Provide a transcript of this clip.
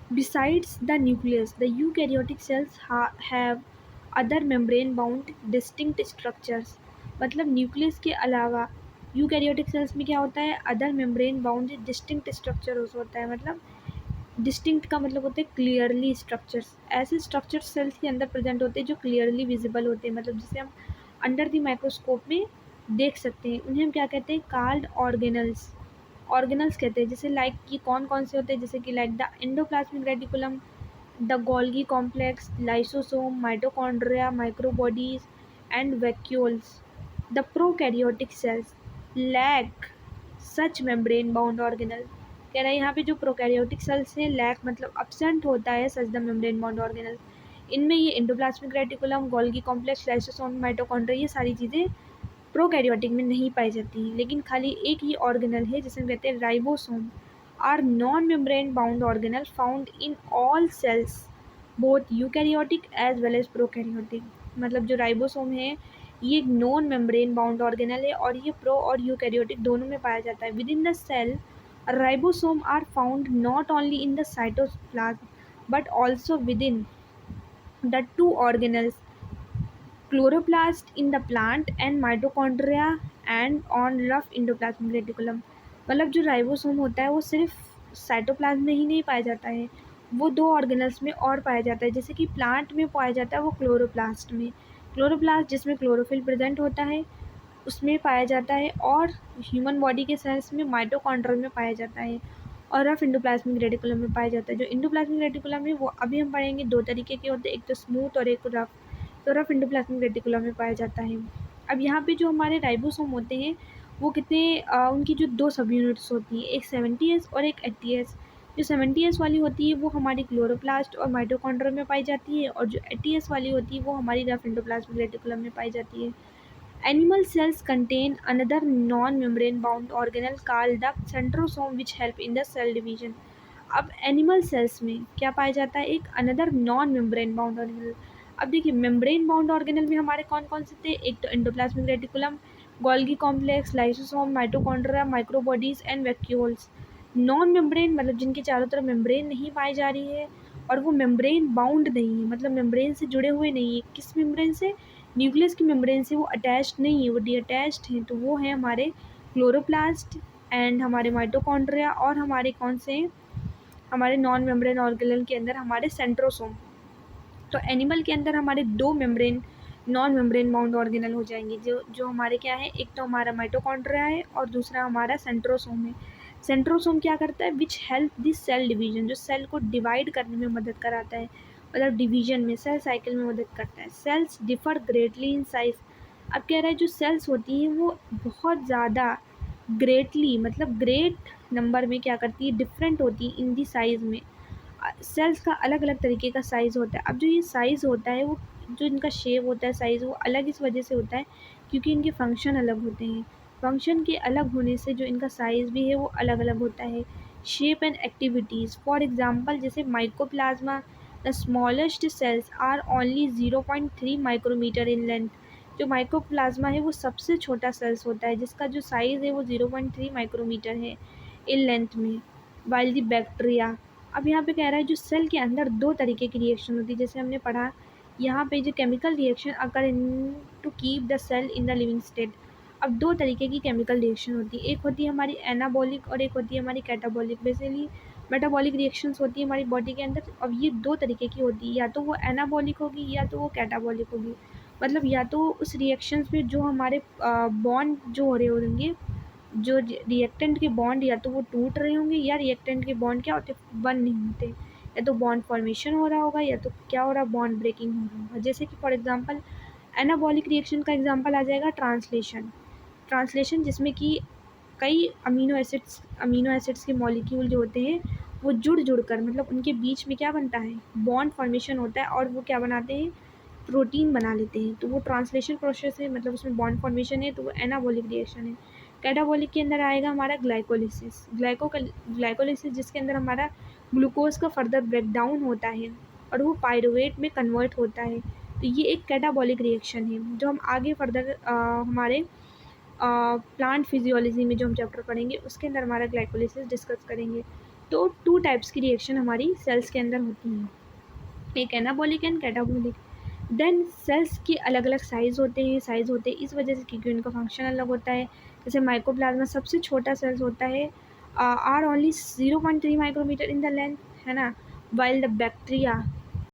Besides the nucleus, the eukaryotic cells have other membrane bound distinct structures. मतलब nucleus के अलावा eukaryotic cells में क्या होता है, other membrane bound distinct structure होता है। मतलब डिस्टिंक्ट का मतलब होता है क्लियरली स्ट्रक्चर्स, ऐसे स्ट्रक्चर्स सेल्स के अंदर प्रेजेंट होते हैं जो क्लियरली विजिबल होते हैं, मतलब जिसे हम अंडर द माइक्रोस्कोप में देख सकते हैं। उन्हें हम क्या कहते हैं, कार्ड ऑर्गेनल्स। ऑर्गेनल्स कहते हैं, जैसे लाइक कि कौन कौन से होते हैं, जैसे कि like the endoplasmic reticulum, the Golgi complex, lysosome, mitochondria, microbodies and vacuoles. The prokaryotic cells lack such membrane bound organelle. कह रहा है यहाँ पे जो प्रोकैरियोटिक सेल्स हैं, लैक मतलब absent होता है such the membrane bound organelle. इनमें ये endoplasmic reticulum, Golgi complex, lysosome, mitochondria, ये सारी चीज़ें प्रोकैरियोटिक में नहीं पाई जाती हैं। लेकिन खाली एक ही ऑर्गेनल है जिसे हम कहते हैं ribosome, are non membrane bound organelle found in all cells both eukaryotic as well as prokaryotic. मतलब जो राइबोसोम है ये एक नॉन मेम्ब्रेन बाउंड ऑर्गेनल है और ये प्रो और यूकैरियोटिक दोनों में पाया जाता है। Within the cell ribosome are found not only in the cytoplasm but also within the two organelles chloroplast in the plant and mitochondria and on rough endoplasmic reticulum. मतलब जो ribosome होता है वो सिर्फ cytoplasm में ही नहीं पाया जाता है, वो दो ऑर्गेनल्स में और पाया जाता है। जैसे कि प्लांट में पाया जाता है वो क्लोरोप्लास्ट में, क्लोरोप्लास्ट जिसमें क्लोरोफिल प्रेजेंट होता है उसमें पाया जाता है, और ह्यूमन बॉडी के सेल्स में माइटोकॉन्ड्रिया में पाया जाता है, और रफ इंडोप्लाज्मिक रेटिकुलम में पाया जाता है। जो इंडोप्लाज्मिक रेटिकुलम है वो अभी हम पढ़ेंगे, दो तरीके के होते हैं, एक तो स्मूथ और एक रफ। तो रफ इंडोप्लाज्मिक रेटिकुलम में पाया जाता है। अब यहाँ पे जो हमारे राइबोसोम होते हैं वो कितने उनकी जो दो सब यूनिट्स होती हैं, एक 70S और एक 80S। जो 70S वाली होती है वो हमारी क्लोरोप्लास्ट और माइटोकॉन्ड्रिया में पाई जाती है, और जो 80S वाली होती है वो हमारी रफ इंडोप्लाज्मिक रेटिकुलम में पाई जाती है। Animal cells contain another non-membrane bound organelle called the centrosome which help in the cell division. अब एनिमल सेल्स में क्या पाया जाता है, एक another non membrane bound organelle. अब देखिए मेम्ब्रेन बाउंड ऑर्गेनल में हमारे कौन कौन से थे, एक तो endoplasmic reticulum, Golgi complex, lysosome, mitochondria, microbodies and vacuoles. Non membrane मतलब जिनके चारों तरफ मेम्ब्रेन नहीं पाई जा रही है और वो मेम्ब्रेन बाउंड नहीं है, मतलब मेम्ब्रेन से जुड़े हुए नहीं है। किस मेम्ब्रेन से, न्यूक्लियस की मेम्ब्रेन से वो अटैच्ड नहीं है, वो डी अटैच्ड हैं। तो वो है हमारे क्लोरोप्लास्ट एंड हमारे माइटोकॉन्ड्रिया, और हमारे कौन से हैं, हमारे नॉन मेम्ब्रेन ऑर्गेनल के अंदर हमारे सेंट्रोसोम। तो एनिमल के अंदर हमारे दो membrane non membrane bound organelle हो जाएंगे, जो जो हमारे क्या है, एक तो हमारा माइटोकॉन्ड्रिया है और दूसरा हमारा सेंट्रोसोम है। सेंट्रोसोम क्या करता है, which help this cell division, जो सेल को डिवाइड करने में मदद कराता है, मतलब डिवीजन में, सेल साइकिल में मदद करता है। Cells differ greatly in size. अब कह रहा है जो सेल्स होती हैं वो बहुत ज़्यादा ग्रेटली मतलब ग्रेट नंबर में क्या करती है, डिफरेंट होती है इन दी साइज़ में। सेल्स का अलग अलग तरीके का साइज़ होता है। अब जो ये साइज़ होता है वो, जो इनका शेप होता है, साइज़, वो अलग इस वजह से होता है क्योंकि इनके फंक्शन अलग होते हैं। फंक्शन के अलग होने से जो इनका साइज़ भी है वो अलग अलग होता है। Shape and activities, for example जैसे mycoplasma, the smallest cells are only 0.3 micrometre in length. जो माइकोप्लाज्मा है वो सबसे छोटा सेल्स होता है जिसका जो साइज़ है वो 0.3 माइक्रोमीटर है इन लेंथ में। वाइल द बैक्टीरिया, अब यहाँ पे कह रहा है जो सेल के अंदर दो तरीके की रिएक्शन होती है, जैसे हमने पढ़ा यहाँ पे जो chemical reaction occur in to keep the cell in the living state. अब दो तरीके की केमिकल रिएक्शन होती है, एक होती है हमारी एनाबॉलिक और एक होती है हमारी कैटाबॉलिक। बेसिकली मेटाबॉलिक रिएक्शंस होती है हमारी बॉडी के अंदर। अब ये दो तरीके की होती है, या तो वो एनाबॉलिक होगी या तो वो कैटाबॉलिक होगी। मतलब या तो उस रिएक्शंस में जो हमारे बॉन्ड जो हो रहे होंगे, जो रिएक्टेंट के बॉन्ड या तो वो टूट रहे होंगे, या रिएक्टेंट के बॉन्ड क्या होते, बन नहीं होते, या तो बॉन्ड फॉर्मेशन हो रहा होगा या तो क्या हो रहा, बॉन्ड ब्रेकिंग हो रहा होगा। जैसे कि फॉर एग्जांपल एनाबॉलिक रिएक्शन का एग्जांपल आ जाएगा ट्रांसलेशन। ट्रांसलेशन जिसमें कि कई अमीनो एसिड्स के मॉलिक्यूल जो होते हैं वो जुड़ जुड़ कर, मतलब उनके बीच में क्या बनता है, बॉन्ड फॉर्मेशन होता है, और वो क्या बनाते हैं, प्रोटीन बना लेते हैं। तो वो ट्रांसलेशन प्रोसेस है, मतलब उसमें बॉन्ड फॉर्मेशन है, तो वो एनाबॉलिक रिएक्शन है। कैटाबॉलिक के अंदर आएगा हमारा ग्लाइकोलिसिस। ग्लाइकोलिसिस जिसके अंदर हमारा ग्लूकोज का फर्दर ब्रेकडाउन होता है और वो पायरुवेट में कन्वर्ट होता है। तो ये एक कैटाबॉलिक रिएक्शन है जो हम आगे फर्दर हमारे प्लांट फिजियोलॉजी में जो हम चैप्टर पढ़ेंगे उसके अंदर हमारा ग्लाइकोलिसिस डिस्कस करेंगे। तो 2 टाइप्स की रिएक्शन हमारी सेल्स के अंदर होती हैं, एक anabolic and catabolic. Then cells के अलग अलग साइज़ होते हैं इस वजह से क्योंकि उनका फंक्शन अलग होता है। जैसे माइकोप्लाज्मा सबसे छोटा सेल्स होता है, are only 0.3 micrometre in the length, है ना, वाइल द बैक्टीरिया